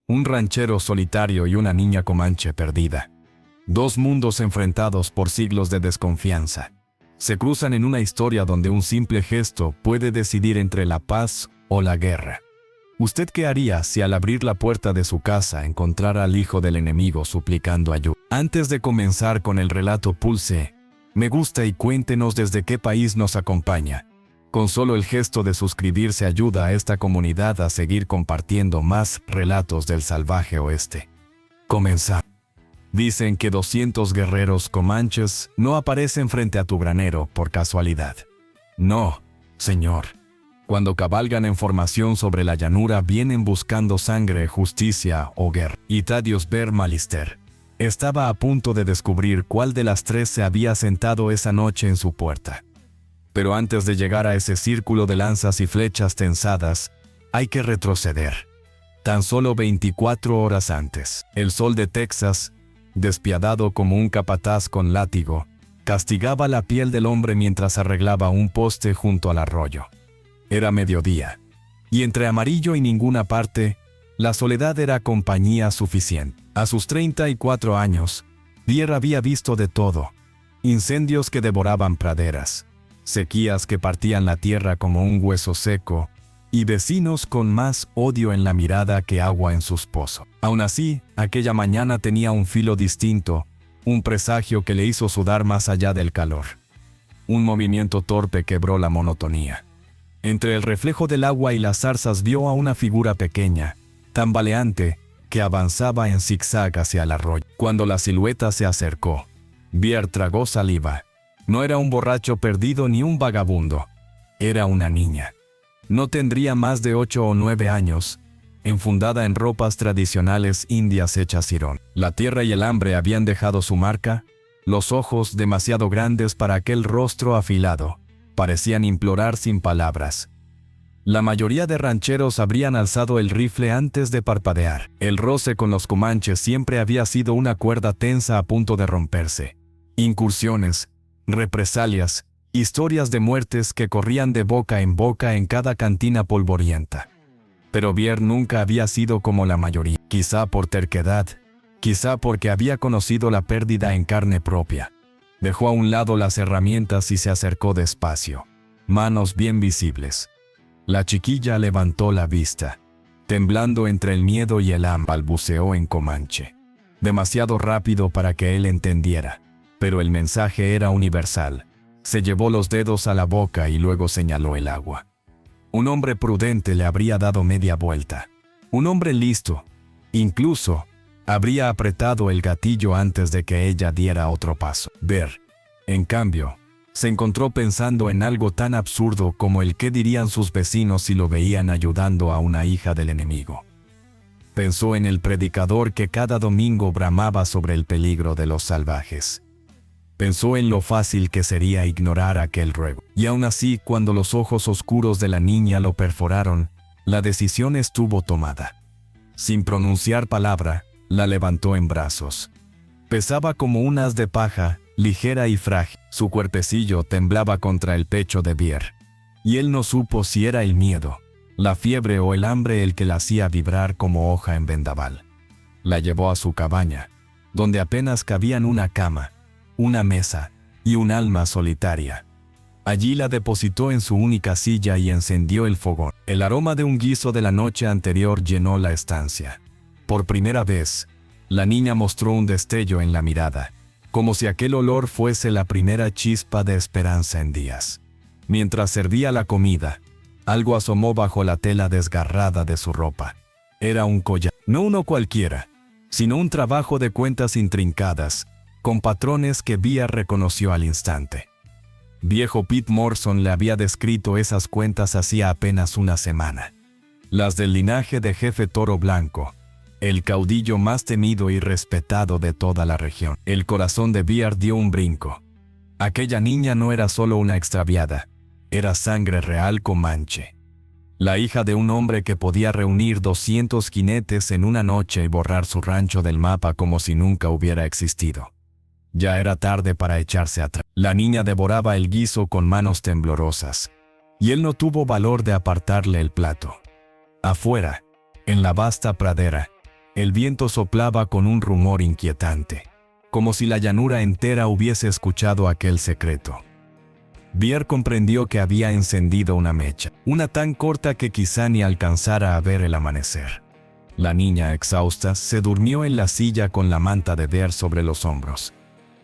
Un ranchero solitario y una niña comanche perdida. Dos mundos enfrentados por siglos de desconfianza. Se cruzan en una historia donde un simple gesto puede decidir entre la paz o la guerra. ¿Usted qué haría si al abrir la puerta de su casa encontrara al hijo del enemigo suplicando ayuda? Antes de comenzar con el relato, pulse me gusta y cuéntenos desde qué país nos acompaña. Con solo el gesto de suscribirse ayuda a esta comunidad a seguir compartiendo más relatos del salvaje oeste. Comenzamos. Dicen que 200 guerreros comanches no aparecen frente a tu granero por casualidad. No, señor. Cuando cabalgan en formación sobre la llanura vienen buscando sangre, justicia o guerra. Y Thaddeus Burmeister estaba a punto de descubrir cuál de las tres se había sentado esa noche en su puerta. Pero antes de llegar a ese círculo de lanzas y flechas tensadas, hay que retroceder. Tan solo 24 horas antes, el sol de Texas, despiadado como un capataz con látigo, castigaba la piel del hombre mientras arreglaba un poste junto al arroyo. Era mediodía, y entre amarillo y ninguna parte, la soledad era compañía suficiente. A sus 34 años, Deer había visto de todo: incendios que devoraban praderas, sequías que partían la tierra como un hueso seco, y vecinos con más odio en la mirada que agua en sus pozos. Aún así, aquella mañana tenía un filo distinto, un presagio que le hizo sudar más allá del calor. Un movimiento torpe quebró la monotonía. Entre el reflejo del agua y las zarzas vio a una figura pequeña, tambaleante, que avanzaba en zigzag hacia el arroyo. Cuando la silueta se acercó, Deer tragó saliva. No era un borracho perdido ni un vagabundo. Era una niña. No tendría más de 8 o 9 años, enfundada en ropas tradicionales indias hechas jirón. La tierra y el hambre habían dejado su marca. Los ojos, demasiado grandes para aquel rostro afilado, parecían implorar sin palabras. La mayoría de rancheros habrían alzado el rifle antes de parpadear. El roce con los comanches siempre había sido una cuerda tensa a punto de romperse. Incursiones, represalias, historias de muertes que corrían de boca en cada cantina polvorienta. Pero Deer nunca había sido como la mayoría. Quizá por terquedad, quizá porque había conocido la pérdida en carne propia. Dejó a un lado las herramientas y se acercó despacio. Manos bien visibles. La chiquilla levantó la vista. Temblando entre el miedo y el hambre, balbuceó en comanche. Demasiado rápido para que él entendiera, pero el mensaje era universal. Se llevó los dedos a la boca y luego señaló el agua. Un hombre prudente le habría dado media vuelta. Un hombre listo, incluso, habría apretado el gatillo antes de que ella diera otro paso. Deer, en cambio, se encontró pensando en algo tan absurdo como el qué dirían sus vecinos si lo veían ayudando a una hija del enemigo. Pensó en el predicador que cada domingo bramaba sobre el peligro de los salvajes. Pensó en lo fácil que sería ignorar aquel ruego. Y aún así, cuando los ojos oscuros de la niña lo perforaron, la decisión estuvo tomada. Sin pronunciar palabra, la levantó en brazos. Pesaba como un haz de paja, ligera y frágil. Su cuerpecillo temblaba contra el pecho de Deer. Y él no supo si era el miedo, la fiebre o el hambre el que la hacía vibrar como hoja en vendaval. La llevó a su cabaña, donde apenas cabían una cama, una mesa y un alma solitaria. Allí la depositó en su única silla y encendió el fogón. El aroma de un guiso de la noche anterior llenó la estancia. Por primera vez, la niña mostró un destello en la mirada, como si aquel olor fuese la primera chispa de esperanza en días. Mientras servía la comida, algo asomó bajo la tela desgarrada de su ropa. Era un collar, no uno cualquiera, sino un trabajo de cuentas intrincadas, con patrones que Deer reconoció al instante. Viejo Pete Morrison le había descrito esas cuentas hacía apenas una semana. Las del linaje de Jefe Toro Blanco, el caudillo más temido y respetado de toda la región. El corazón de Deer dio un brinco. Aquella niña no era solo una extraviada, era sangre real comanche. La hija de un hombre que podía reunir 200 jinetes en una noche y borrar su rancho del mapa como si nunca hubiera existido. Ya era tarde para echarse atrás. La niña devoraba el guiso con manos temblorosas, y él no tuvo valor de apartarle el plato. Afuera, en la vasta pradera, El viento soplaba con un rumor inquietante, como si la llanura entera hubiese escuchado aquel secreto. Bier comprendió que había encendido una mecha, una tan corta que quizá ni alcanzara a ver el amanecer. La niña, exhausta, se durmió en la silla con la manta de Bier sobre los hombros.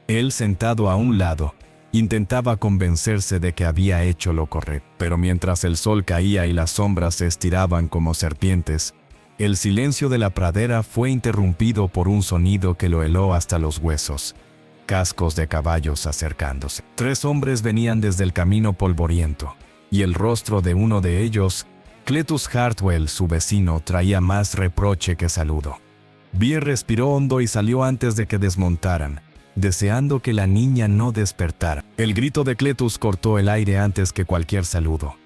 Él, sentado a un lado, intentaba convencerse de que había hecho lo correcto, pero mientras el sol caía y las sombras se estiraban como serpientes, el silencio de la pradera fue interrumpido por un sonido que lo heló hasta los huesos. Cascos de caballos acercándose. 3 hombres venían desde el camino polvoriento, y el rostro de uno de ellos, Cletus Hartwell, su vecino, traía más reproche que saludo. Bier respiró hondo y salió antes de que desmontaran, deseando que la niña no despertara. El grito de Cletus cortó el aire antes que cualquier saludo.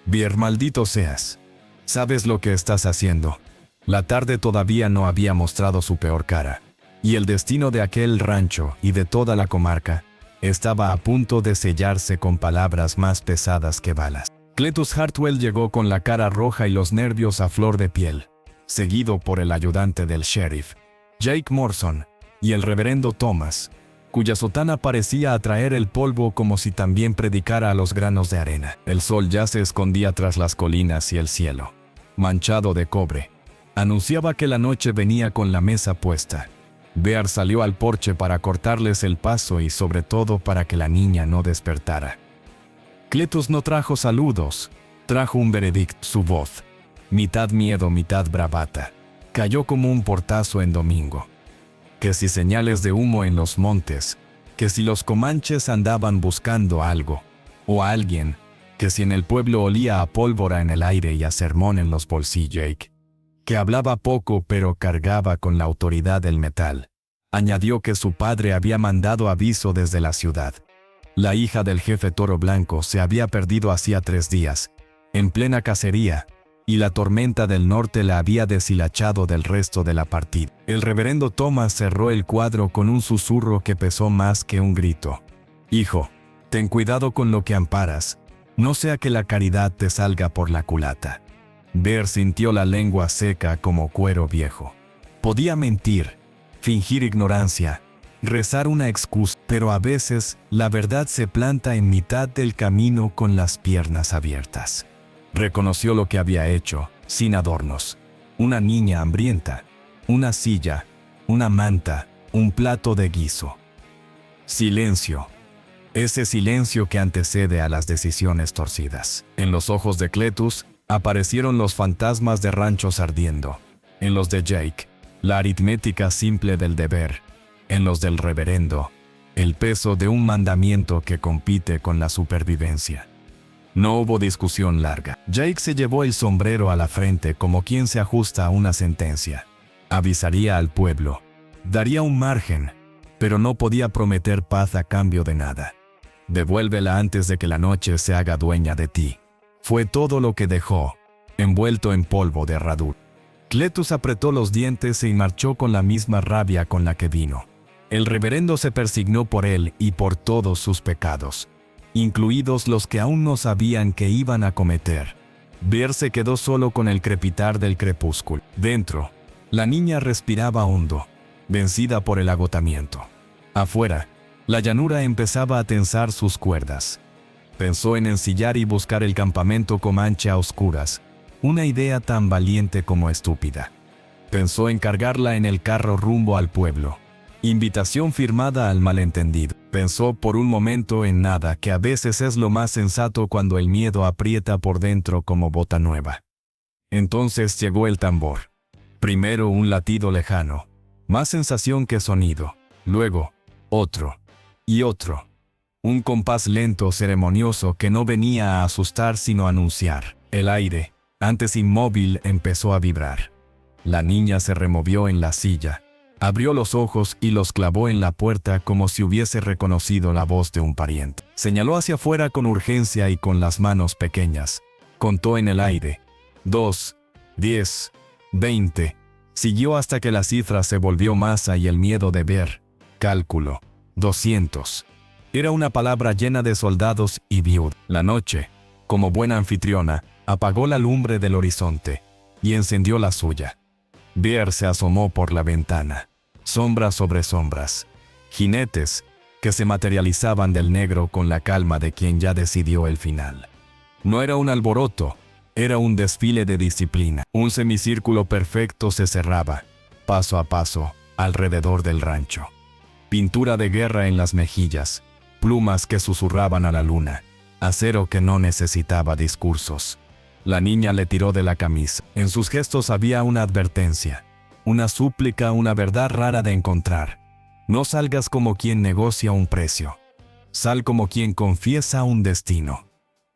Bier, maldito seas. ¿Sabes lo que estás haciendo? La tarde todavía no había mostrado su peor cara, y el destino de aquel rancho y de toda la comarca estaba a punto de sellarse con palabras más pesadas que balas. Cletus Hartwell llegó con la cara roja y los nervios a flor de piel, seguido por el ayudante del sheriff, Jake Morrison, y el reverendo Thomas, cuya sotana parecía atraer el polvo como si también predicara a los granos de arena. El sol ya se escondía tras las colinas y el cielo, manchado de cobre, anunciaba que la noche venía con la mesa puesta. Bier salió al porche para cortarles el paso y sobre todo para que la niña no despertara. Cletus no trajo saludos, trajo un veredicto. Su voz, mitad miedo, mitad bravata, cayó como un portazo en domingo. Que si señales de humo en los montes, que si los comanches andaban buscando algo, o a alguien, que si en el pueblo olía a pólvora en el aire y a sermón en los bolsillos. Jake, que hablaba poco pero cargaba con la autoridad del metal, añadió que su padre había mandado aviso desde la ciudad. La hija del jefe Toro Blanco se había perdido hacía 3 días, en plena cacería, y la tormenta del norte la había deshilachado del resto de la partida. El reverendo Thomas cerró el cuadro con un susurro que pesó más que un grito. Hijo, ten cuidado con lo que amparas, no sea que la caridad te salga por la culata. Bier sintió la lengua seca como cuero viejo. Podía mentir, fingir ignorancia, rezar una excusa, pero a veces la verdad se planta en mitad del camino con las piernas abiertas. Reconoció lo que había hecho, sin adornos. Una niña hambrienta, una silla, una manta, un plato de guiso. Silencio. Ese silencio que antecede a las decisiones torcidas. En los ojos de Cletus aparecieron los fantasmas de ranchos ardiendo. En los de Jake, la aritmética simple del deber. En los del reverendo, el peso de un mandamiento que compite con la supervivencia. No hubo discusión larga. Jake se llevó el sombrero a la frente como quien se ajusta a una sentencia. Avisaría al pueblo. Daría un margen, pero no podía prometer paz a cambio de nada. Devuélvela antes de que la noche se haga dueña de ti. Fue todo lo que dejó, envuelto en polvo de herradura. Cletus apretó los dientes y marchó con la misma rabia con la que vino. El reverendo se persignó por él y por todos sus pecados, incluidos los que aún no sabían que iban a cometer. Bier se quedó solo con el crepitar del crepúsculo. Dentro, la niña respiraba hondo, vencida por el agotamiento. Afuera, la llanura empezaba a tensar sus cuerdas. Pensó en ensillar y buscar el campamento comanche a oscuras, una idea tan valiente como estúpida. Pensó en cargarla en el carro rumbo al pueblo. Invitación firmada al malentendido. Pensó por un momento en nada, que a veces es lo más sensato cuando el miedo aprieta por dentro como bota nueva. Entonces llegó el tambor. Primero un latido lejano, más sensación que sonido. Luego, otro. Y otro. Un compás lento, ceremonioso, que no venía a asustar sino a anunciar. El aire, antes inmóvil, empezó a vibrar. La niña se removió en la silla. Abrió los ojos y los clavó en la puerta como si hubiese reconocido la voz de un pariente. Señaló hacia afuera con urgencia y con las manos pequeñas. Contó en el aire. 2, 10, 20. Siguió hasta que la cifra se volvió masa y el miedo de ver. Cálculo. 200. Era una palabra llena de soldados y viudas. La noche, como buena anfitriona, apagó la lumbre del horizonte y encendió la suya. Bear se asomó por la ventana. Sombras sobre sombras. Jinetes que se materializaban del negro con la calma de quien ya decidió el final. No era un alboroto, era un desfile de disciplina. Un semicírculo perfecto se cerraba, paso a paso, alrededor del rancho. Pintura de guerra en las mejillas, plumas que susurraban a la luna, acero que no necesitaba discursos. La niña le tiró de la camisa. En sus gestos había una advertencia, una súplica, una verdad rara de encontrar. No salgas como quien negocia un precio. Sal como quien confiesa un destino.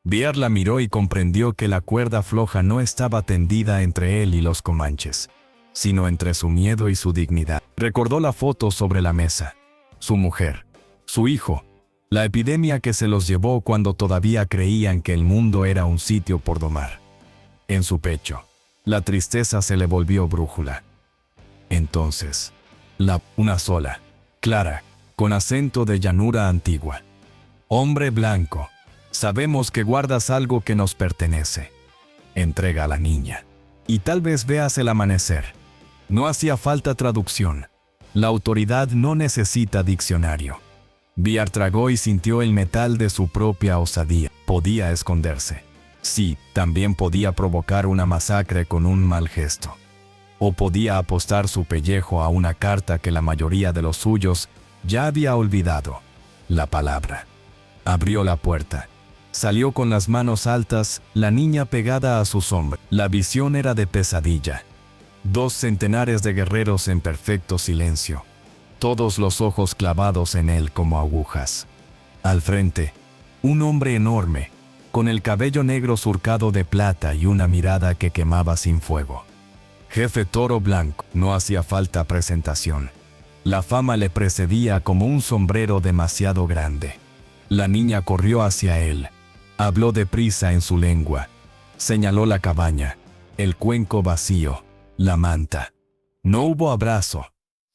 Bear la miró y comprendió que la cuerda floja no estaba tendida entre él y los comanches, sino entre su miedo y su dignidad. Recordó la foto sobre la mesa. Su mujer, su hijo, la epidemia que se los llevó cuando todavía creían que el mundo era un sitio por domar. En su pecho, la tristeza se le volvió brújula. Entonces, una sola, clara, con acento de llanura antigua. Hombre blanco, sabemos que guardas algo que nos pertenece. Entrega a la niña, y tal vez veas el amanecer. No hacía falta traducción. La autoridad no necesita diccionario. Bear tragó y sintió el metal de su propia osadía. Podía esconderse. Sí, también podía provocar una masacre con un mal gesto. O podía apostar su pellejo a una carta que la mayoría de los suyos ya había olvidado. La palabra. Abrió la puerta. Salió con las manos altas, la niña pegada a sus hombros. La visión era de pesadilla. 2 centenares de guerreros en perfecto silencio. Todos los ojos clavados en él como agujas. Al frente, un hombre enorme, con el cabello negro surcado de plata y una mirada que quemaba sin fuego. Jefe Toro Blanco. No hacía falta presentación. La fama le precedía como un sombrero demasiado grande. La niña corrió hacia él. Habló deprisa en su lengua. Señaló la cabaña, el cuenco vacío, la manta. No hubo abrazo,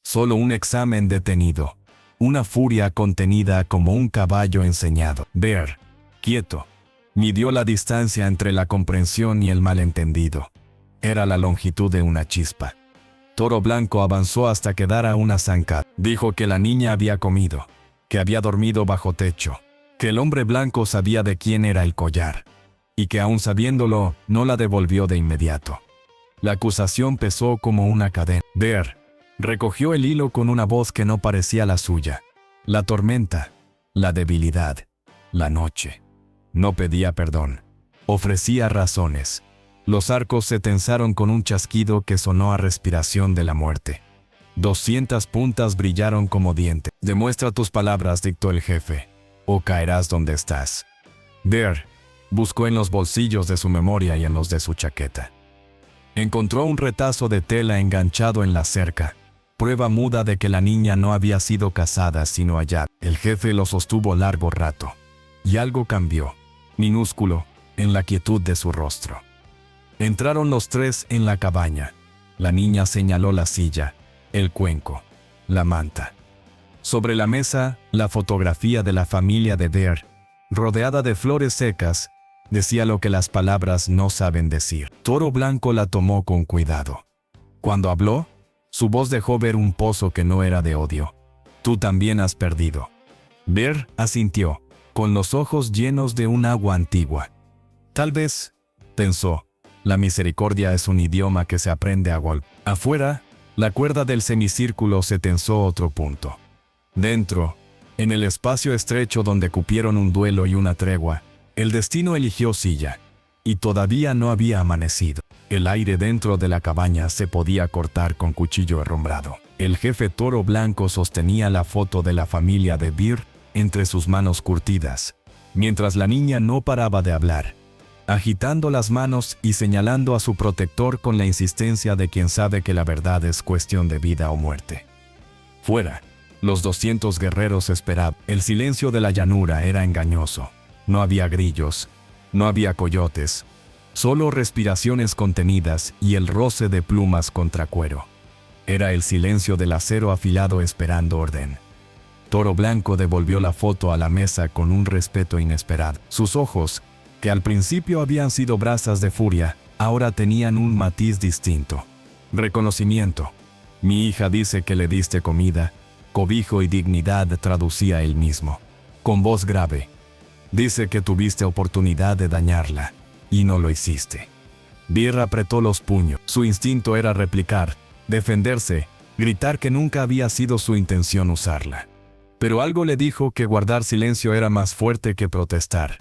solo un examen detenido, una furia contenida como un caballo enseñado. Bear, quieto, midió la distancia entre la comprensión y el malentendido. Era la longitud de una chispa. Toro Blanco avanzó hasta quedar a una zancada. Dijo que la niña había comido, que había dormido bajo techo, que el hombre blanco sabía de quién era el collar, y que aún sabiéndolo, no la devolvió de inmediato. La acusación pesó como una cadena. Bear recogió el hilo con una voz que no parecía la suya. La tormenta, la debilidad, la noche. No pedía perdón. Ofrecía razones. Los arcos se tensaron con un chasquido que sonó a respiración de la muerte. 200 puntas brillaron como dientes. Demuestra tus palabras, dictó el jefe, o caerás donde estás. Bear buscó en los bolsillos de su memoria y en los de su chaqueta. Encontró un retazo de tela enganchado en la cerca, prueba muda de que la niña no había sido casada sino hallada. El jefe lo sostuvo largo rato, y algo cambió, minúsculo, en la quietud de su rostro. Entraron los 3 en la cabaña. La niña señaló la silla, el cuenco, la manta. Sobre la mesa, la fotografía de la familia de Bear, rodeada de flores secas, decía lo que las palabras no saben decir. Toro Blanco la tomó con cuidado. Cuando habló, su voz dejó ver un pozo que no era de odio. Tú también has perdido. Bear asintió, con los ojos llenos de un agua antigua. Tal vez, pensó, la misericordia es un idioma que se aprende a golpe. Afuera, la cuerda del semicírculo se tensó otro punto. Dentro, en el espacio estrecho donde cupieron un duelo y una tregua, el destino eligió silla, y todavía no había amanecido. El aire dentro de la cabaña se podía cortar con cuchillo herrumbrado. El jefe Toro Blanco sostenía la foto de la familia de Bear entre sus manos curtidas, mientras la niña no paraba de hablar, agitando las manos y señalando a su protector con la insistencia de quien sabe que la verdad es cuestión de vida o muerte. Fuera, los 200 guerreros esperaban. El silencio de la llanura era engañoso. No había grillos, no había coyotes, solo respiraciones contenidas y el roce de plumas contra cuero. Era el silencio del acero afilado esperando orden. Toro Blanco devolvió la foto a la mesa con un respeto inesperado. Sus ojos, que al principio habían sido brasas de furia, ahora tenían un matiz distinto. Reconocimiento. Mi hija dice que le diste comida, cobijo y dignidad, traducía él mismo. Con voz grave. Dice que tuviste oportunidad de dañarla, y no lo hiciste. Vir apretó los puños. Su instinto era replicar, defenderse, gritar que nunca había sido su intención usarla. Pero algo le dijo que guardar silencio era más fuerte que protestar.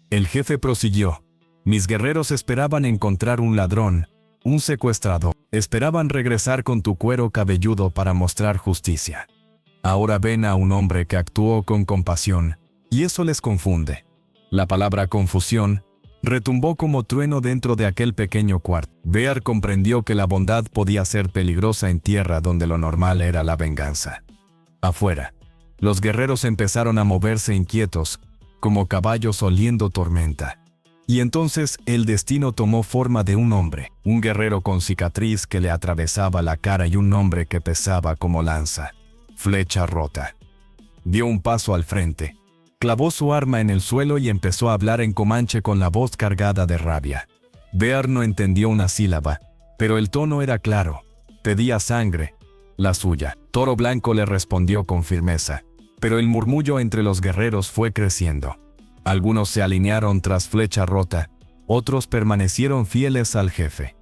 El jefe prosiguió. Mis guerreros esperaban encontrar un ladrón, un secuestrador. Esperaban regresar con tu cuero cabelludo para mostrar justicia. Ahora ven a un hombre que actuó con compasión, y eso les confunde. La palabra confusión retumbó como trueno dentro de aquel pequeño cuarto. Bear comprendió que la bondad podía ser peligrosa en tierra donde lo normal era la venganza. Afuera, los guerreros empezaron a moverse inquietos, como caballos oliendo tormenta. Y entonces el destino tomó forma de un hombre, un guerrero con cicatriz que le atravesaba la cara y un nombre que pesaba como lanza. Flecha Rota. Dio un paso al frente, clavó su arma en el suelo y empezó a hablar en comanche con la voz cargada de rabia. Bear no entendió una sílaba, pero el tono era claro. Pedía sangre, la suya. Toro Blanco le respondió con firmeza, pero el murmullo entre los guerreros fue creciendo. Algunos se alinearon tras Flecha Rota, otros permanecieron fieles al jefe.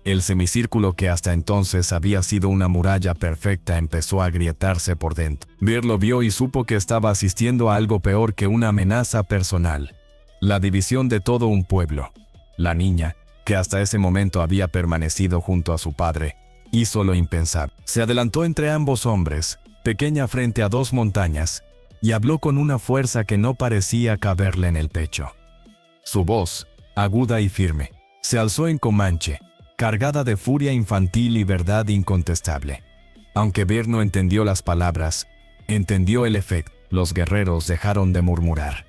El semicírculo que hasta entonces había sido una muralla perfecta empezó a agrietarse por dentro. Bear lo vio y supo que estaba asistiendo a algo peor que una amenaza personal. La división de todo un pueblo. La niña, que hasta ese momento había permanecido junto a su padre, hizo lo impensable. Se adelantó entre ambos hombres, pequeña frente a dos montañas, y habló con una fuerza que no parecía caberle en el pecho. Su voz, aguda y firme, se alzó en comanche, cargada de furia infantil y verdad incontestable. Aunque Bear no entendió las palabras, entendió el efecto. Los guerreros dejaron de murmurar.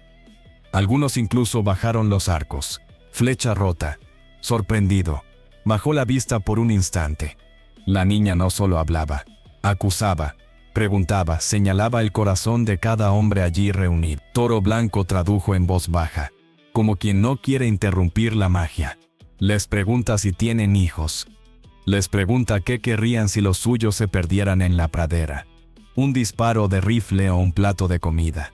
Algunos incluso bajaron los arcos. Flecha Rota, sorprendido, bajó la vista por un instante. La niña no solo hablaba, acusaba, preguntaba, señalaba el corazón de cada hombre allí reunido. Toro Blanco tradujo en voz baja, como quien no quiere interrumpir la magia. Les pregunta si tienen hijos. Les pregunta qué querrían si los suyos se perdieran en la pradera. Un disparo de rifle o un plato de comida.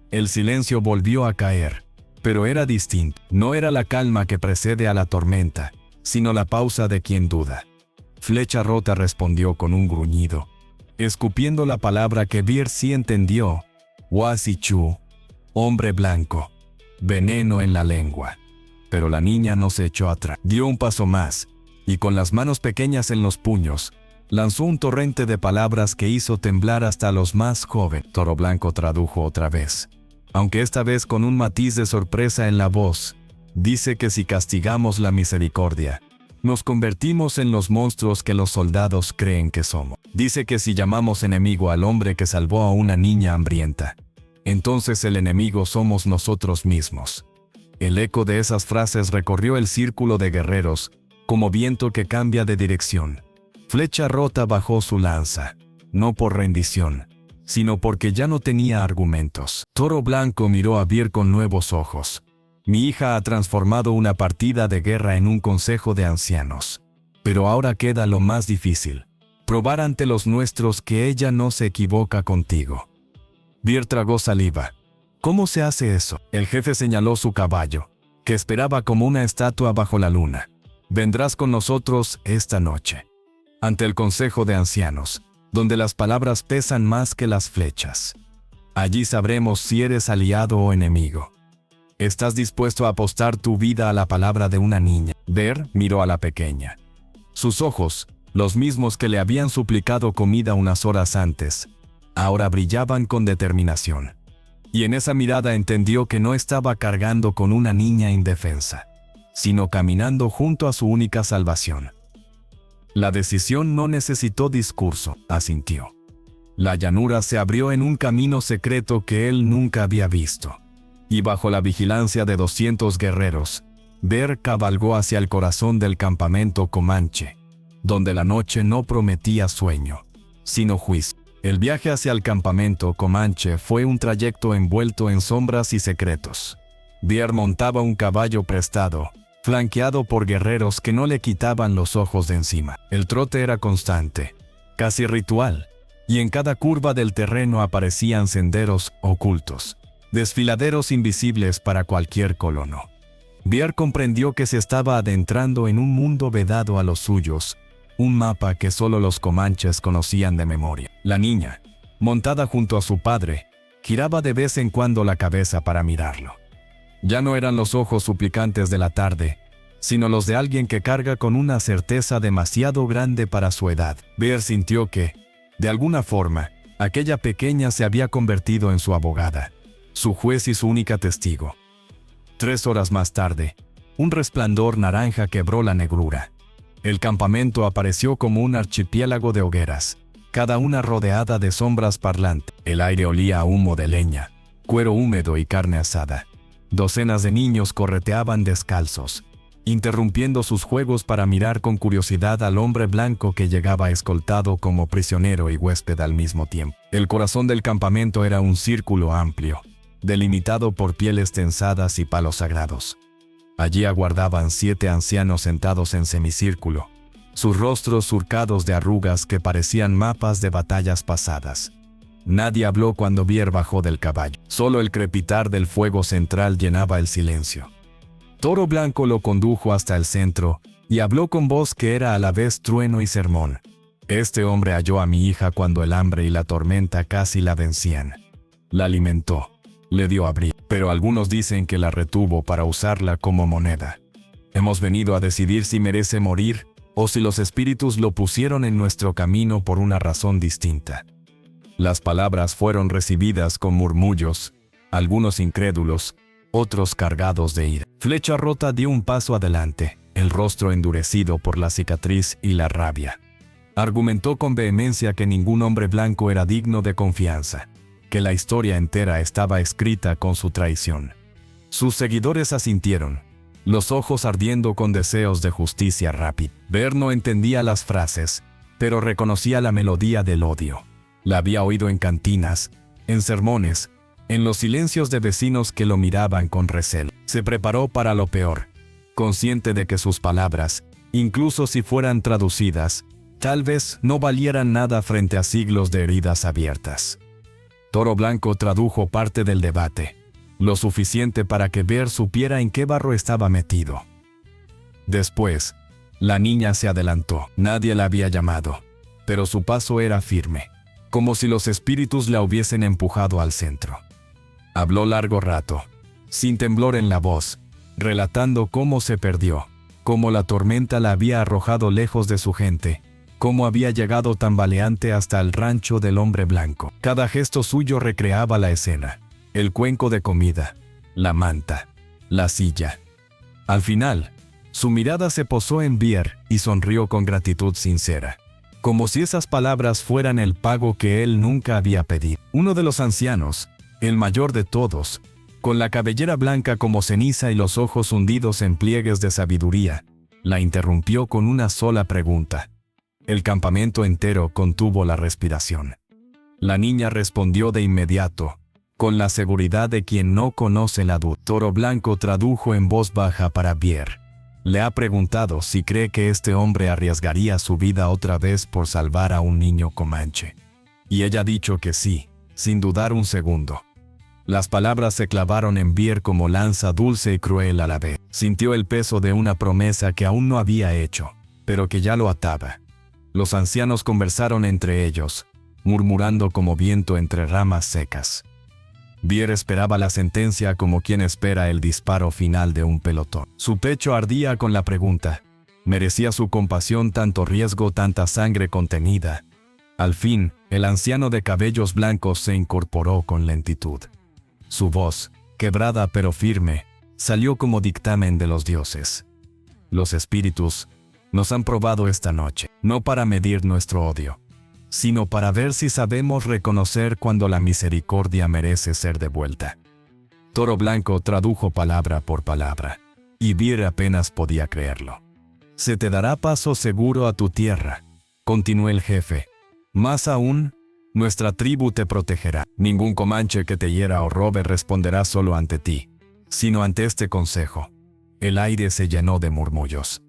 El silencio volvió a caer, pero era distinto. No era la calma que precede a la tormenta, sino la pausa de quien duda. Flecha Rota respondió con un gruñido, escupiendo la palabra que Bear sí entendió. Wasichu, hombre blanco, veneno en la lengua. Pero la niña no se echó atrás. Dio un paso más, y con las manos pequeñas en los puños, lanzó un torrente de palabras que hizo temblar hasta a los más jóvenes. Toro Blanco tradujo otra vez, aunque esta vez con un matiz de sorpresa en la voz. Dice que si castigamos la misericordia, nos convertimos en los monstruos que los soldados creen que somos. Dice que si llamamos enemigo al hombre que salvó a una niña hambrienta, entonces el enemigo somos nosotros mismos. El eco de esas frases recorrió el círculo de guerreros, como viento que cambia de dirección. Flecha Rota bajó su lanza, no por rendición, sino porque ya no tenía argumentos. Toro Blanco miró a Bear con nuevos ojos. Mi hija ha transformado una partida de guerra en un consejo de ancianos. Pero ahora queda lo más difícil, probar ante los nuestros que ella no se equivoca contigo. Bear tragó saliva. ¿Cómo se hace eso? El jefe señaló su caballo, que esperaba como una estatua bajo la luna. Vendrás con nosotros esta noche, ante el consejo de ancianos, donde las palabras pesan más que las flechas. Allí sabremos si eres aliado o enemigo. ¿Estás dispuesto a apostar tu vida a la palabra de una niña? Bear miró a la pequeña. Sus ojos, los mismos que le habían suplicado comida unas horas antes, ahora brillaban con determinación. Y en esa mirada entendió que no estaba cargando con una niña indefensa, sino caminando junto a su única salvación. La decisión no necesitó discurso, asintió. La llanura se abrió en un camino secreto que él nunca había visto. Y bajo la vigilancia de 200 guerreros, Bear cabalgó hacia el corazón del campamento comanche, donde la noche no prometía sueño, sino juicio. El viaje hacia el campamento comanche fue un trayecto envuelto en sombras y secretos. Bear montaba un caballo prestado, flanqueado por guerreros que no le quitaban los ojos de encima. El trote era constante, casi ritual, y en cada curva del terreno aparecían senderos ocultos, desfiladeros invisibles para cualquier colono. Bier comprendió que se estaba adentrando en un mundo vedado a los suyos, un mapa que solo los comanches conocían de memoria. La niña, montada junto a su padre, giraba de vez en cuando la cabeza para mirarlo. Ya no eran los ojos suplicantes de la tarde, sino los de alguien que carga con una certeza demasiado grande para su edad. Bier sintió que, de alguna forma, aquella pequeña se había convertido en su abogada, su juez y su única testigo. 3 horas más tarde, un resplandor naranja quebró la negrura. El campamento apareció como un archipiélago de hogueras, cada una rodeada de sombras parlantes. El aire olía a humo de leña, cuero húmedo y carne asada. Docenas de niños correteaban descalzos, interrumpiendo sus juegos para mirar con curiosidad al hombre blanco que llegaba escoltado como prisionero y huésped al mismo tiempo. El corazón del campamento era un círculo amplio, delimitado por pieles tensadas y palos sagrados. Allí aguardaban 7 ancianos sentados en semicírculo, sus rostros surcados de arrugas que parecían mapas de batallas pasadas. Nadie habló cuando Bier bajó del caballo. Solo el crepitar del fuego central llenaba el silencio. Toro Blanco lo condujo hasta el centro y habló con voz que era a la vez trueno y sermón. Este hombre halló a mi hija cuando el hambre y la tormenta casi la vencían. La alimentó, le dio abrigo, pero algunos dicen que la retuvo para usarla como moneda. Hemos venido a decidir si merece morir o si los espíritus lo pusieron en nuestro camino por una razón distinta. Las palabras fueron recibidas con murmullos, algunos incrédulos, otros cargados de ira. Flecha Rota dio un paso adelante, el rostro endurecido por la cicatriz y la rabia. Argumentó con vehemencia que ningún hombre blanco era digno de confianza, que la historia entera estaba escrita con su traición. Sus seguidores asintieron, los ojos ardiendo con deseos de justicia rápida. Bier no entendía las frases, pero reconocía la melodía del odio. La había oído en cantinas, en sermones, en los silencios de vecinos que lo miraban con recelo. Se preparó para lo peor, consciente de que sus palabras, incluso si fueran traducidas, tal vez no valieran nada frente a siglos de heridas abiertas. Toro Blanco tradujo parte del debate, lo suficiente para que Bier supiera en qué barro estaba metido. Después, la niña se adelantó. Nadie la había llamado, pero su paso era firme, como si los espíritus la hubiesen empujado al centro. Habló largo rato, sin temblor en la voz, relatando cómo se perdió, cómo la tormenta la había arrojado lejos de su gente, cómo había llegado tambaleante hasta el rancho del hombre blanco. Cada gesto suyo recreaba la escena, el cuenco de comida, la manta, la silla. Al final, su mirada se posó en Bier y sonrió con gratitud sincera, como si esas palabras fueran el pago que él nunca había pedido. Uno de los ancianos, el mayor de todos, con la cabellera blanca como ceniza y los ojos hundidos en pliegues de sabiduría, la interrumpió con una sola pregunta. El campamento entero contuvo la respiración. La niña respondió de inmediato, con la seguridad de quien no conoce la duda. Toro Blanco tradujo en voz baja para Bier. Le ha preguntado si cree que este hombre arriesgaría su vida otra vez por salvar a un niño comanche. Y ella ha dicho que sí, sin dudar un segundo. Las palabras se clavaron en Bier como lanza dulce y cruel a la vez. Sintió el peso de una promesa que aún no había hecho, pero que ya lo ataba. Los ancianos conversaron entre ellos, murmurando como viento entre ramas secas. Bier esperaba la sentencia como quien espera el disparo final de un pelotón. Su pecho ardía con la pregunta. ¿Merecía su compasión tanto riesgo, tanta sangre contenida? Al fin, el anciano de cabellos blancos se incorporó con lentitud. Su voz, quebrada pero firme, salió como dictamen de los dioses. Los espíritus nos han probado esta noche, no para medir nuestro odio, sino para ver si sabemos reconocer cuando la misericordia merece ser devuelta. Toro Blanco tradujo palabra por palabra, y Bier apenas podía creerlo. Se te dará paso seguro a tu tierra, continuó el jefe. Más aún, nuestra tribu te protegerá. Ningún comanche que te hiera o robe responderá solo ante ti, sino ante este consejo. El aire se llenó de murmullos.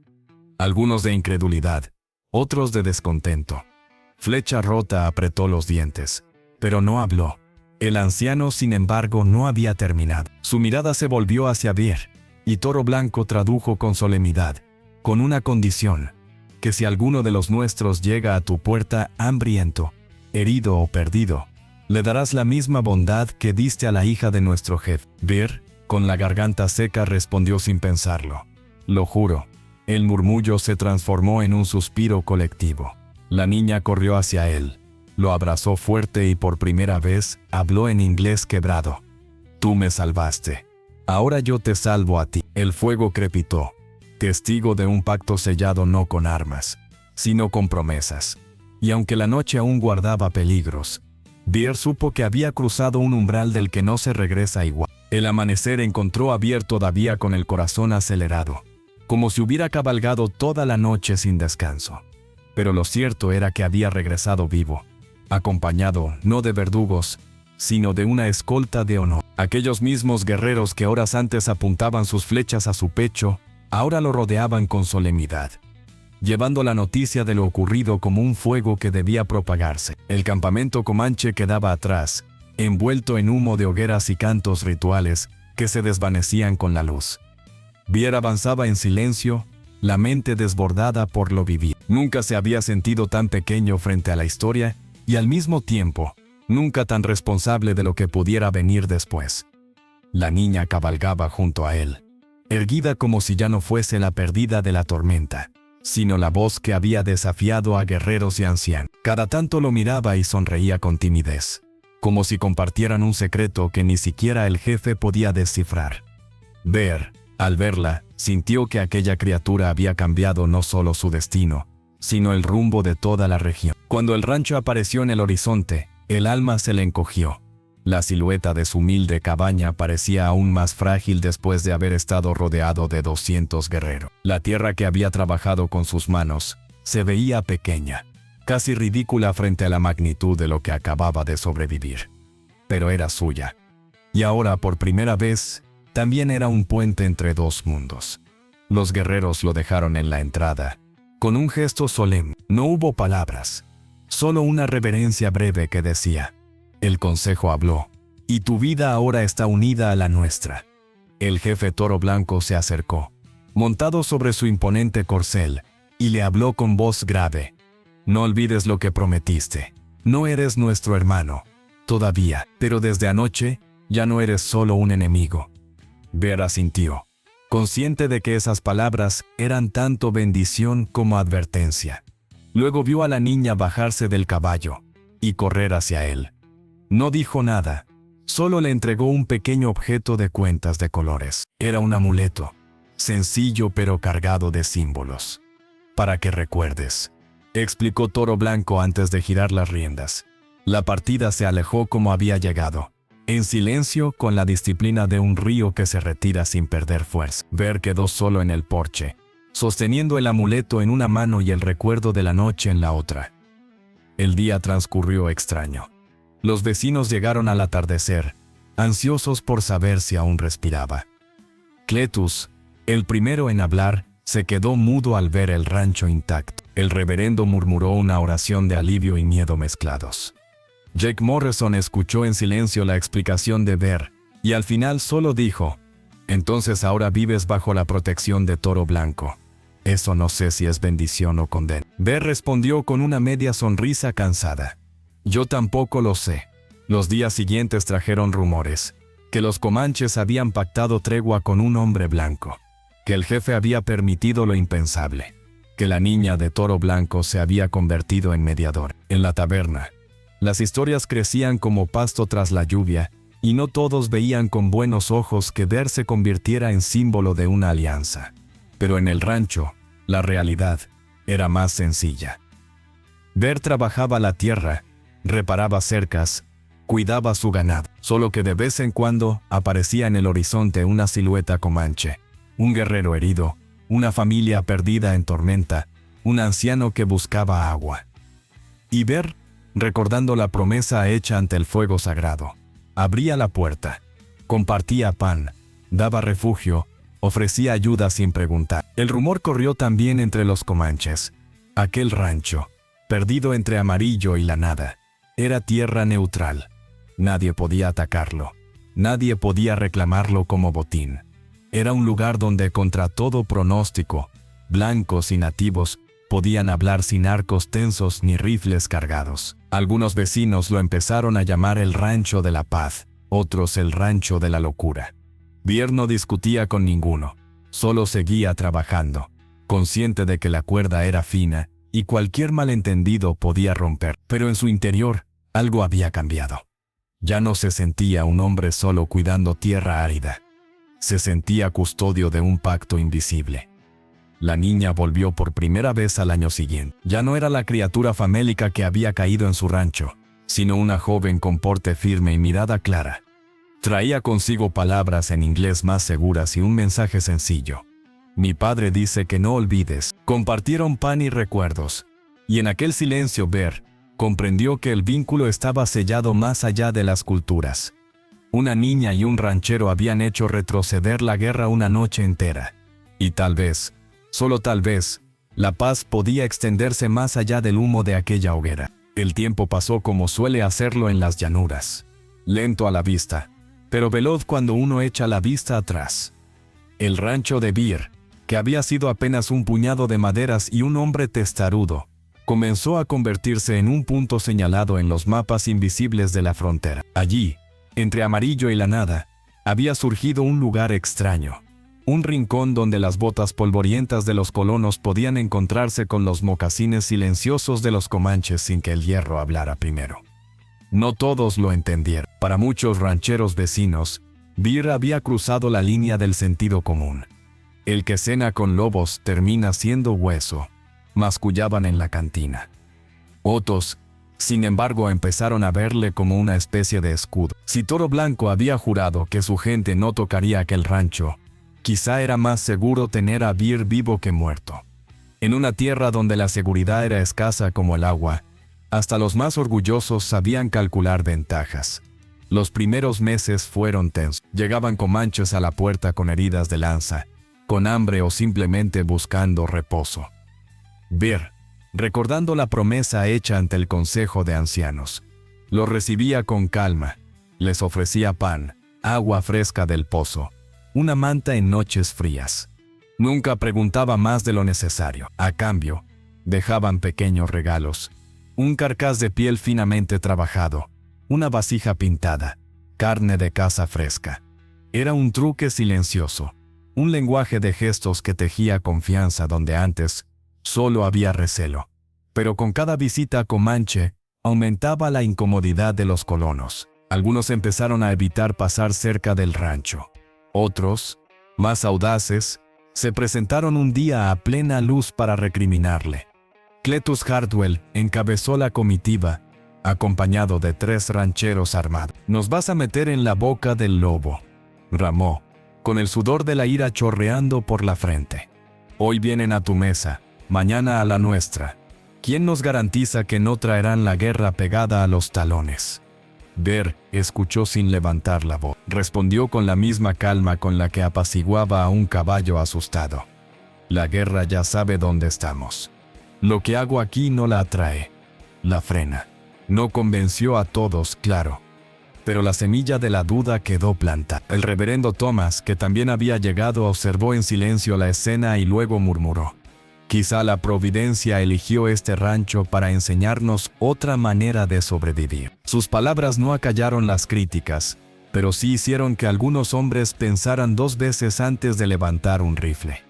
Algunos de incredulidad, otros de descontento. Flecha Rota apretó los dientes, pero no habló. El anciano, sin embargo, no había terminado. Su mirada se volvió hacia Beer, y Toro Blanco tradujo con solemnidad, con una condición, que si alguno de los nuestros llega a tu puerta hambriento, herido o perdido, le darás la misma bondad que diste a la hija de nuestro jefe. Beer, con la garganta seca, respondió sin pensarlo. Lo juro. El murmullo se transformó en un suspiro colectivo. La niña corrió hacia él, lo abrazó fuerte y por primera vez habló en inglés quebrado. Tú me salvaste. Ahora yo te salvo a ti. El fuego crepitó, testigo de un pacto sellado no con armas, sino con promesas. Y aunque la noche aún guardaba peligros, Beer supo que había cruzado un umbral del que no se regresa igual. El amanecer encontró a Beer todavía con el corazón acelerado, como si hubiera cabalgado toda la noche sin descanso. Pero lo cierto era que había regresado vivo, acompañado no de verdugos, sino de una escolta de honor. Aquellos mismos guerreros que horas antes apuntaban sus flechas a su pecho, ahora lo rodeaban con solemnidad, llevando la noticia de lo ocurrido como un fuego que debía propagarse. El campamento comanche quedaba atrás, envuelto en humo de hogueras y cantos rituales que se desvanecían con la luz. Beer avanzaba en silencio, la mente desbordada por lo vivido. Nunca se había sentido tan pequeño frente a la historia y al mismo tiempo, nunca tan responsable de lo que pudiera venir después. La niña cabalgaba junto a él, erguida como si ya no fuese la perdida de la tormenta, sino la voz que había desafiado a guerreros y ancianos. Cada tanto lo miraba y sonreía con timidez, como si compartieran un secreto que ni siquiera el jefe podía descifrar. Beer, al verla, sintió que aquella criatura había cambiado no solo su destino, sino el rumbo de toda la región. Cuando el rancho apareció en el horizonte, el alma se le encogió. La silueta de su humilde cabaña parecía aún más frágil después de haber estado rodeado de 200 guerreros. La tierra que había trabajado con sus manos se veía pequeña, casi ridícula frente a la magnitud de lo que acababa de sobrevivir. Pero era suya. Y ahora, por primera vez, también era un puente entre dos mundos. Los guerreros lo dejaron en la entrada, con un gesto solemne. No hubo palabras, solo una reverencia breve que decía: el consejo habló, y tu vida ahora está unida a la nuestra. El jefe Toro Blanco se acercó, montado sobre su imponente corcel, y le habló con voz grave: no olvides lo que prometiste. No eres nuestro hermano, todavía, pero desde anoche, ya no eres solo un enemigo. Beer asintió, consciente de que esas palabras eran tanto bendición como advertencia. Luego vio a la niña bajarse del caballo y correr hacia él. No dijo nada, solo le entregó un pequeño objeto de cuentas de colores. Era un amuleto, sencillo pero cargado de símbolos. Para que recuerdes, explicó Toro Blanco antes de girar las riendas. La partida se alejó como había llegado, en silencio, con la disciplina de un río que se retira sin perder fuerza. Beer quedó solo en el porche, sosteniendo el amuleto en una mano y el recuerdo de la noche en la otra. El día transcurrió extraño. Los vecinos llegaron al atardecer, ansiosos por saber si aún respiraba. Cletus, el primero en hablar, se quedó mudo al ver el rancho intacto. El reverendo murmuró una oración de alivio y miedo mezclados. Jake Morrison escuchó en silencio la explicación de Beer, y al final solo dijo: entonces ahora vives bajo la protección de Toro Blanco. Eso no sé si es bendición o condena. Beer respondió con una media sonrisa cansada: yo tampoco lo sé. Los días siguientes trajeron rumores, que los comanches habían pactado tregua con un hombre blanco, que el jefe había permitido lo impensable, que la niña de Toro Blanco se había convertido en mediador. En la taberna, las historias crecían como pasto tras la lluvia, y no todos veían con buenos ojos que Beer se convirtiera en símbolo de una alianza. Pero en el rancho, la realidad era más sencilla. Beer trabajaba la tierra, reparaba cercas, cuidaba su ganado, solo que de vez en cuando aparecía en el horizonte una silueta comanche, un guerrero herido, una familia perdida en tormenta, un anciano que buscaba agua. Y Beer, recordando la promesa hecha ante el fuego sagrado, abría la puerta, compartía pan, daba refugio ofrecía ayuda sin preguntar. El rumor corrió también entre los comanches. Aquel rancho, perdido entre Amarillo y la nada, era tierra neutral. Nadie podía atacarlo. Nadie podía reclamarlo como botín. Era un lugar donde, contra todo pronóstico, blancos y nativos podían hablar sin arcos tensos ni rifles cargados. Algunos vecinos lo empezaron a llamar el Rancho de la Paz, otros el Rancho de la Locura. Bear no discutía con ninguno, solo seguía trabajando, consciente de que la cuerda era fina y cualquier malentendido podía romper. Pero en su interior, algo había cambiado. Ya no se sentía un hombre solo cuidando tierra árida. Se sentía custodio de un pacto invisible. La niña volvió por primera vez al año siguiente. Ya no era la criatura famélica que había caído en su rancho, sino una joven con porte firme y mirada clara. Traía consigo palabras en inglés más seguras y un mensaje sencillo. Mi padre dice que no olvides. Compartieron pan y recuerdos. Y en aquel silencio Bear comprendió que el vínculo estaba sellado más allá de las culturas. Una niña y un ranchero habían hecho retroceder la guerra una noche entera. Y tal vez, solo tal vez, la paz podía extenderse más allá del humo de aquella hoguera. El tiempo pasó como suele hacerlo en las llanuras. Lento a la vista, pero veloz cuando uno echa la vista atrás. El rancho de Bear, que había sido apenas un puñado de maderas y un hombre testarudo, comenzó a convertirse en un punto señalado en los mapas invisibles de la frontera. Allí, entre Amarillo y la nada, había surgido un lugar extraño. Un rincón donde las botas polvorientas de los colonos podían encontrarse con los mocasines silenciosos de los comanches sin que el hierro hablara primero. No todos lo entendieron. Para muchos rancheros vecinos, Bear había cruzado la línea del sentido común. El que cena con lobos termina siendo hueso, mascullaban en la cantina. Otros, sin embargo, empezaron a verle como una especie de escudo. Si Toro Blanco había jurado que su gente no tocaría aquel rancho, quizá era más seguro tener a Bear vivo que muerto. En una tierra donde la seguridad era escasa como el agua, hasta los más orgullosos sabían calcular ventajas. Los primeros meses fueron tensos. Llegaban comanches a la puerta con heridas de lanza, con hambre o simplemente buscando reposo. Bear, recordando la promesa hecha ante el consejo de ancianos, los recibía con calma, les ofrecía pan, agua fresca del pozo, una manta en noches frías. Nunca preguntaba más de lo necesario. A cambio, dejaban pequeños regalos: un carcaz de piel finamente trabajado, una vasija pintada, carne de caza fresca. Era un truque silencioso, un lenguaje de gestos que tejía confianza donde antes solo había recelo. Pero con cada visita a Comanche, aumentaba la incomodidad de los colonos. Algunos empezaron a evitar pasar cerca del rancho. Otros, más audaces, se presentaron un día a plena luz para recriminarle. Cletus Hardwell encabezó la comitiva, acompañado de 3 rancheros armados. «Nos vas a meter en la boca del lobo», bramó, con el sudor de la ira chorreando por la frente. «Hoy vienen a tu mesa, mañana a la nuestra. ¿Quién nos garantiza que no traerán la guerra pegada a los talones?» Bear escuchó sin levantar la voz. Respondió con la misma calma con la que apaciguaba a un caballo asustado. «La guerra ya sabe dónde estamos. Lo que hago aquí no la atrae, la frena». No convenció a todos, claro, pero la semilla de la duda quedó plantada. El reverendo Thomas, que también había llegado, observó en silencio la escena y luego murmuró: «Quizá la providencia eligió este rancho para enseñarnos otra manera de sobrevivir». Sus palabras no acallaron las críticas, pero sí hicieron que algunos hombres pensaran 2 veces antes de levantar un rifle.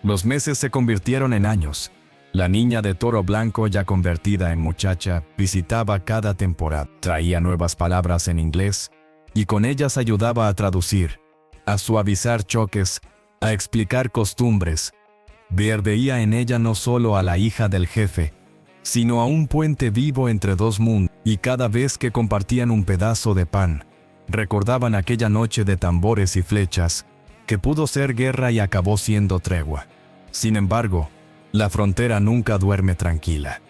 Los meses se convirtieron en años. La niña de Toro Blanco, ya convertida en muchacha, visitaba cada temporada. Traía nuevas palabras en inglés y con ellas ayudaba a traducir, a suavizar choques, a explicar costumbres. Bear veía en ella no solo a la hija del jefe, sino a un puente vivo entre 2 mundos, y cada vez que compartían un pedazo de pan, recordaban aquella noche de tambores y flechas, que pudo ser guerra y acabó siendo tregua. Sin embargo, la frontera nunca duerme tranquila.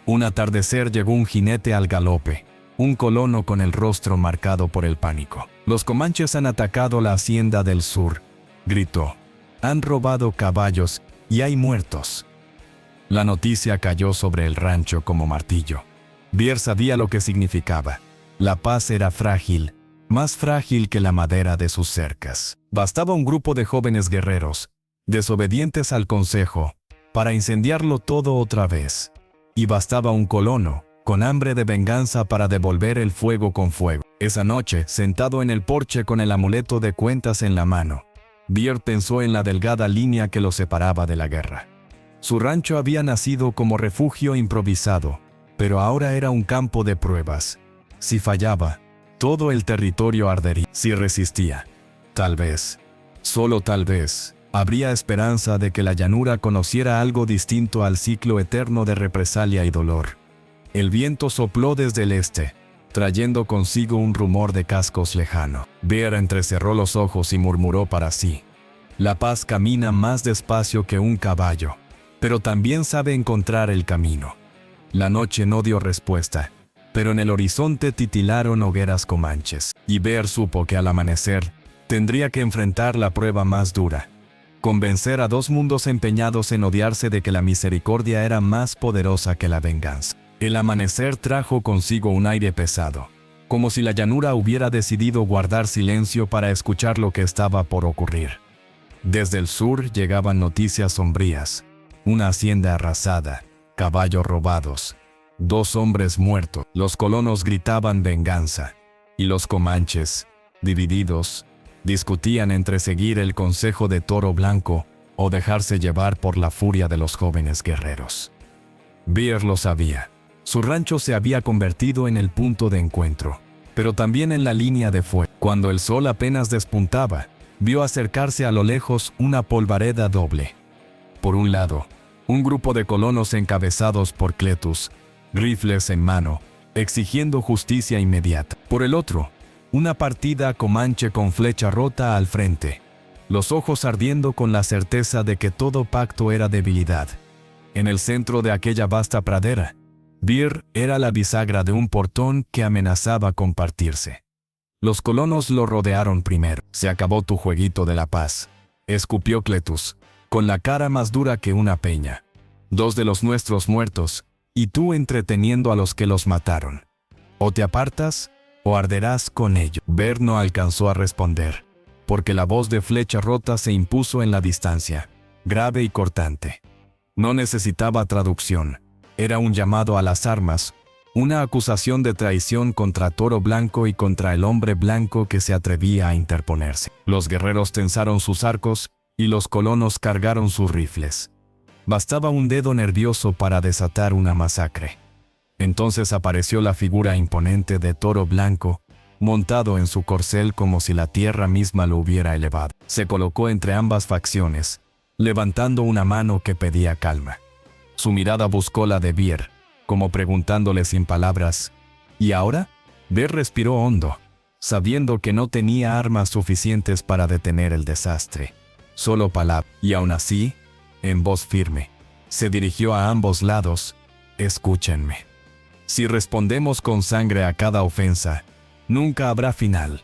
Un atardecer llegó un jinete al galope, un colono con el rostro marcado por el pánico. «Los comanches han atacado la hacienda del sur», gritó. Han robado caballos y hay muertos. La noticia cayó sobre el rancho como martillo. Beer sabía lo que significaba. La paz era frágil, más frágil que la madera de sus cercas. Bastaba un grupo de jóvenes guerreros, desobedientes al consejo, para incendiarlo todo otra vez. Y bastaba un colono, con hambre de venganza para devolver el fuego con fuego. Esa noche, sentado en el porche con el amuleto de cuentas en la mano, Beer pensó en la delgada línea que lo separaba de la guerra. Su rancho había nacido como refugio improvisado, pero ahora era un campo de pruebas. Si fallaba, todo el territorio ardería. Si resistía, tal vez, solo tal vez, habría esperanza de que la llanura conociera algo distinto al ciclo eterno de represalia y dolor. El viento sopló desde el este, trayendo consigo un rumor de cascos lejano. Beer entrecerró los ojos y murmuró para sí: la paz camina más despacio que un caballo, pero también sabe encontrar el camino. La noche no dio respuesta, pero en el horizonte titilaron hogueras comanches, y Beer supo que al amanecer tendría que enfrentar la prueba más dura: convencer a dos mundos empeñados en odiarse de que la misericordia era más poderosa que la venganza. El amanecer trajo consigo un aire pesado, como si la llanura hubiera decidido guardar silencio para escuchar lo que estaba por ocurrir. Desde el sur llegaban noticias sombrías: una hacienda arrasada, caballos robados, 2 hombres muertos. Los colonos gritaban venganza, y los comanches, divididos, discutían entre seguir el consejo de Toro Blanco o dejarse llevar por la furia de los jóvenes guerreros. Beer lo sabía. Su rancho se había convertido en el punto de encuentro, pero también en la línea de fuego. Cuando el sol apenas despuntaba, vio acercarse a lo lejos una polvareda doble. Por un lado, un grupo de colonos encabezados por Cletus, rifles en mano, exigiendo justicia inmediata. Por el otro, una partida comanche con flecha rota al frente, los ojos ardiendo con la certeza de que todo pacto era debilidad. En el centro de aquella vasta pradera, Beer era la bisagra de un portón que amenazaba con partirse. Los colonos lo rodearon primero. «Se acabó tu jueguito de la paz», escupió Cletus, con la cara más dura que una peña. «2 de los nuestros muertos, y tú entreteniendo a los que los mataron. O te apartas, o arderás con ello». Beer no alcanzó a responder, porque la voz de Flecha Rota se impuso en la distancia, grave y cortante. No necesitaba traducción. Era un llamado a las armas, una acusación de traición contra Toro Blanco y contra el hombre blanco que se atrevía a interponerse. Los guerreros tensaron sus arcos y los colonos cargaron sus rifles. Bastaba un dedo nervioso para desatar una masacre. Entonces apareció la figura imponente de Toro Blanco, montado en su corcel como si la tierra misma lo hubiera elevado. Se colocó entre ambas facciones, levantando una mano que pedía calma. Su mirada buscó la de Beer, como preguntándole sin palabras: ¿y ahora? Beer respiró hondo, sabiendo que no tenía armas suficientes para detener el desastre. Solo palabras. Y aún así, en voz firme, se dirigió a ambos lados: escúchenme. Si respondemos con sangre a cada ofensa, nunca habrá final.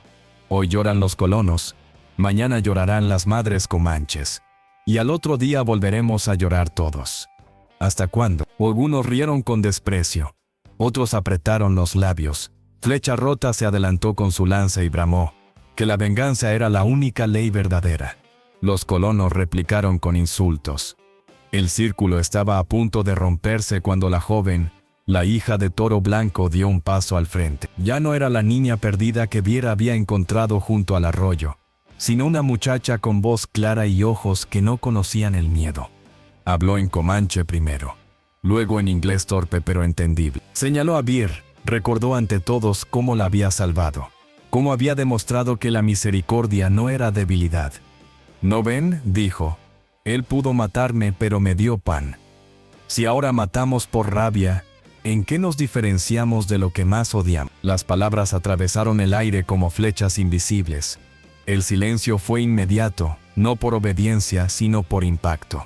Hoy lloran los colonos, mañana llorarán las madres comanches, y al otro día volveremos a llorar todos. ¿Hasta cuándo? Algunos rieron con desprecio, otros apretaron los labios. Flecha Rota se adelantó con su lanza y bramó que la venganza era la única ley verdadera. Los colonos replicaron con insultos. El círculo estaba a punto de romperse cuando la joven, la hija de Toro Blanco, dio un paso al frente. Ya no era la niña perdida que Beer había encontrado junto al arroyo, sino una muchacha con voz clara y ojos que no conocían el miedo. Habló en comanche primero, luego en inglés torpe pero entendible. Señaló a Beer, recordó ante todos cómo la había salvado, cómo había demostrado que la misericordia no era debilidad. «¿No ven?», dijo. «Él pudo matarme, pero me dio pan. Si ahora matamos por rabia, ¿en qué nos diferenciamos de lo que más odiamos?». Las palabras atravesaron el aire como flechas invisibles. El silencio fue inmediato, no por obediencia, sino por impacto.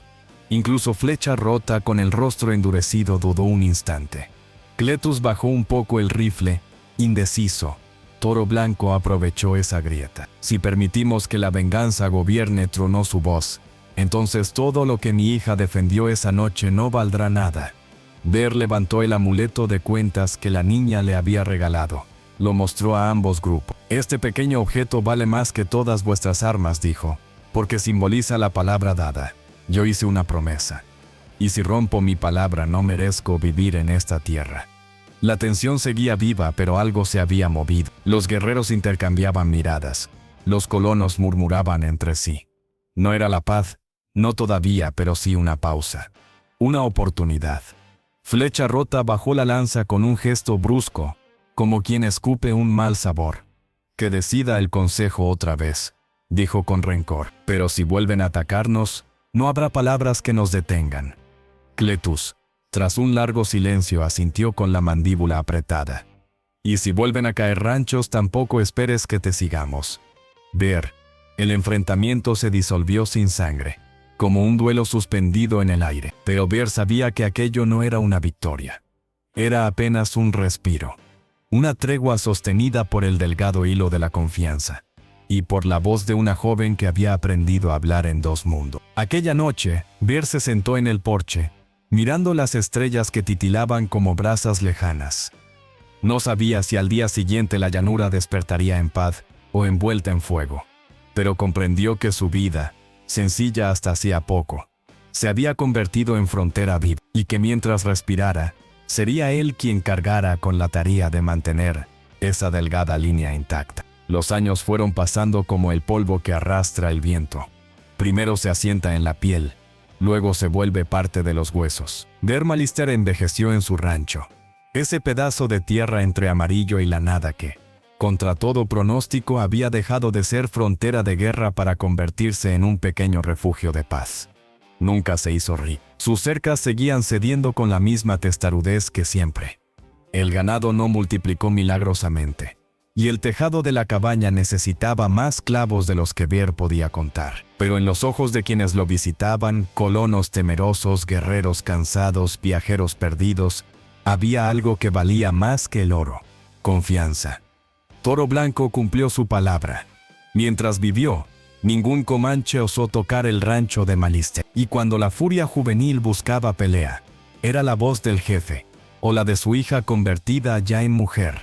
Incluso Flecha Rota, con el rostro endurecido, dudó un instante. Cletus bajó un poco el rifle, indeciso. Toro Blanco aprovechó esa grieta. «Si permitimos que la venganza gobierne», tronó su voz, Entonces todo lo que mi hija defendió esa noche no valdrá nada. Ver levantó el amuleto de cuentas que la niña le había regalado. Lo mostró a ambos grupos. Este pequeño objeto vale más que todas vuestras armas, dijo, porque simboliza la palabra dada. Yo hice una promesa. Y si rompo mi palabra no merezco vivir en esta tierra. La tensión seguía viva, pero algo se había movido. Los guerreros intercambiaban miradas. Los colonos murmuraban entre sí. No era la paz, no todavía, pero sí una pausa. Una oportunidad. Flecha Rota bajó la lanza con un gesto brusco, como quien escupe un mal sabor. Que decida el consejo otra vez, dijo con rencor. Pero si vuelven a atacarnos, no habrá palabras que nos detengan. Cletus, tras un largo silencio, asintió con la mandíbula apretada. Y si vuelven a caer ranchos, tampoco esperes que te sigamos. Ver, el enfrentamiento se disolvió sin sangre, como un duelo suspendido en el aire. Pero Ver sabía que aquello no era una victoria. Era apenas un respiro. Una tregua sostenida por el delgado hilo de la confianza. Y por la voz de una joven que había aprendido a hablar en dos mundos. Aquella noche, Ver se sentó en el porche, mirando las estrellas que titilaban como brasas lejanas. No sabía si al día siguiente la llanura despertaría en paz o envuelta en fuego. Pero comprendió que su vida, sencilla hasta hacía poco, se había convertido en frontera viva, y que mientras respirara, sería él quien cargara con la tarea de mantener esa delgada línea intacta. Los años fueron pasando como el polvo que arrastra el viento. Primero se asienta en la piel, luego se vuelve parte de los huesos. Ver Malister envejeció en su rancho, ese pedazo de tierra entre Amarillo y la nada que, contra todo pronóstico, había dejado de ser frontera de guerra para convertirse en un pequeño refugio de paz. Nunca se hizo rico. Sus cercas seguían cediendo con la misma testarudez que siempre. El ganado no multiplicó milagrosamente, y el tejado de la cabaña necesitaba más clavos de los que Ver podía contar. Pero en los ojos de quienes lo visitaban, colonos temerosos, guerreros cansados, viajeros perdidos, había algo que valía más que el oro: confianza. Toro Blanco cumplió su palabra. Mientras vivió, ningún comanche osó tocar el rancho de Malister. Y cuando la furia juvenil buscaba pelea, era la voz del jefe, o la de su hija convertida ya en mujer,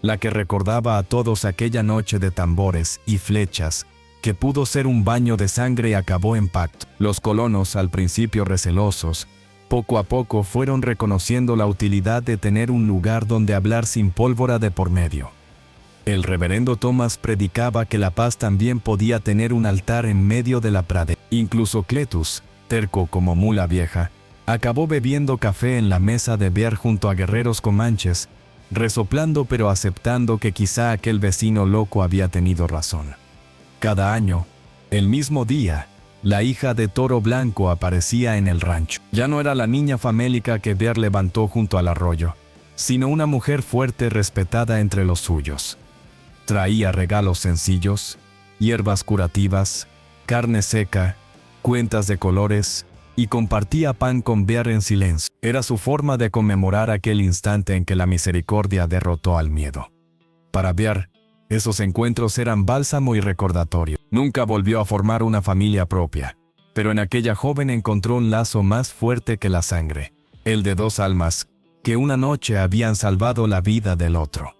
la que recordaba a todos aquella noche de tambores y flechas, que pudo ser un baño de sangre y acabó en pacto. Los colonos, al principio recelosos, poco a poco fueron reconociendo la utilidad de tener un lugar donde hablar sin pólvora de por medio. El reverendo Thomas predicaba que la paz también podía tener un altar en medio de la pradera. Incluso Cletus, terco como mula vieja, acabó bebiendo café en la mesa de Ver junto a guerreros comanches, resoplando pero aceptando que quizá aquel vecino loco había tenido razón. Cada año, el mismo día, la hija de Toro Blanco aparecía en el rancho. Ya no era la niña famélica que Ver levantó junto al arroyo, sino una mujer fuerte respetada entre los suyos. Traía regalos sencillos, hierbas curativas, carne seca, cuentas de colores, y compartía pan con Ver en silencio. Era su forma de conmemorar aquel instante en que la misericordia derrotó al miedo. Para Ver, esos encuentros eran bálsamo y recordatorio. Nunca volvió a formar una familia propia, pero en aquella joven encontró un lazo más fuerte que la sangre, el de dos almas, que una noche habían salvado la vida del otro.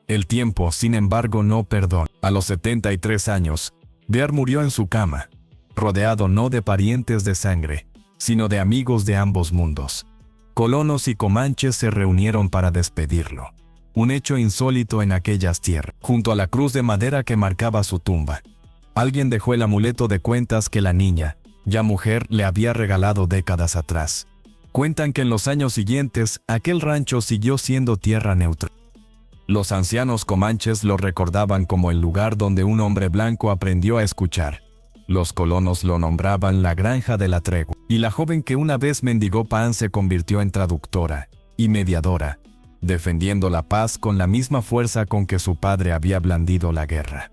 El tiempo, sin embargo, no perdona. A los 73 años, Ver murió en su cama, rodeado no de parientes de sangre, sino de amigos de ambos mundos. Colonos y comanches se reunieron para despedirlo. Un hecho insólito en aquellas tierras. Junto a la cruz de madera que marcaba su tumba, alguien dejó el amuleto de cuentas que la niña, ya mujer, le había regalado décadas atrás. Cuentan que en los años siguientes, aquel rancho siguió siendo tierra neutra. Los ancianos comanches lo recordaban como el lugar donde un hombre blanco aprendió a escuchar. Los colonos lo nombraban la granja de la tregua, y la joven que una vez mendigó pan se convirtió en traductora y mediadora, defendiendo la paz con la misma fuerza con que su padre había blandido la guerra.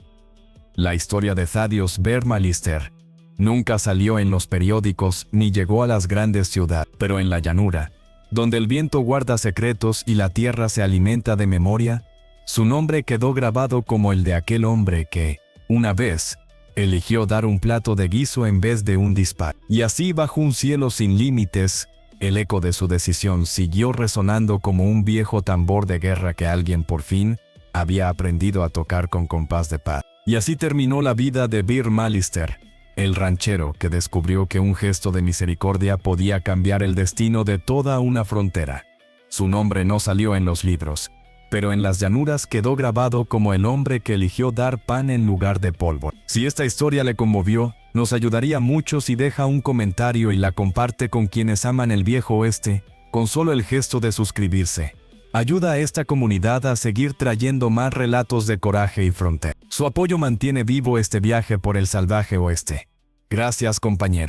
La historia de Thaddeus Ver Malister nunca salió en los periódicos ni llegó a las grandes ciudades, pero en la llanura, donde el viento guarda secretos y la tierra se alimenta de memoria, su nombre quedó grabado como el de aquel hombre que, una vez, eligió dar un plato de guiso en vez de un disparo. Y así, bajo un cielo sin límites, el eco de su decisión siguió resonando como un viejo tambor de guerra que alguien por fin había aprendido a tocar con compás de paz. Y así terminó la vida de Bear Malister, el ranchero que descubrió que un gesto de misericordia podía cambiar el destino de toda una frontera. Su nombre no salió en los libros, pero en las llanuras quedó grabado como el hombre que eligió dar pan en lugar de polvo. Si esta historia le conmovió, nos ayudaría mucho si deja un comentario y la comparte con quienes aman el viejo oeste, con solo el gesto de suscribirse. Ayuda a esta comunidad a seguir trayendo más relatos de coraje y frontera. Su apoyo mantiene vivo este viaje por el salvaje oeste. Gracias, compañero.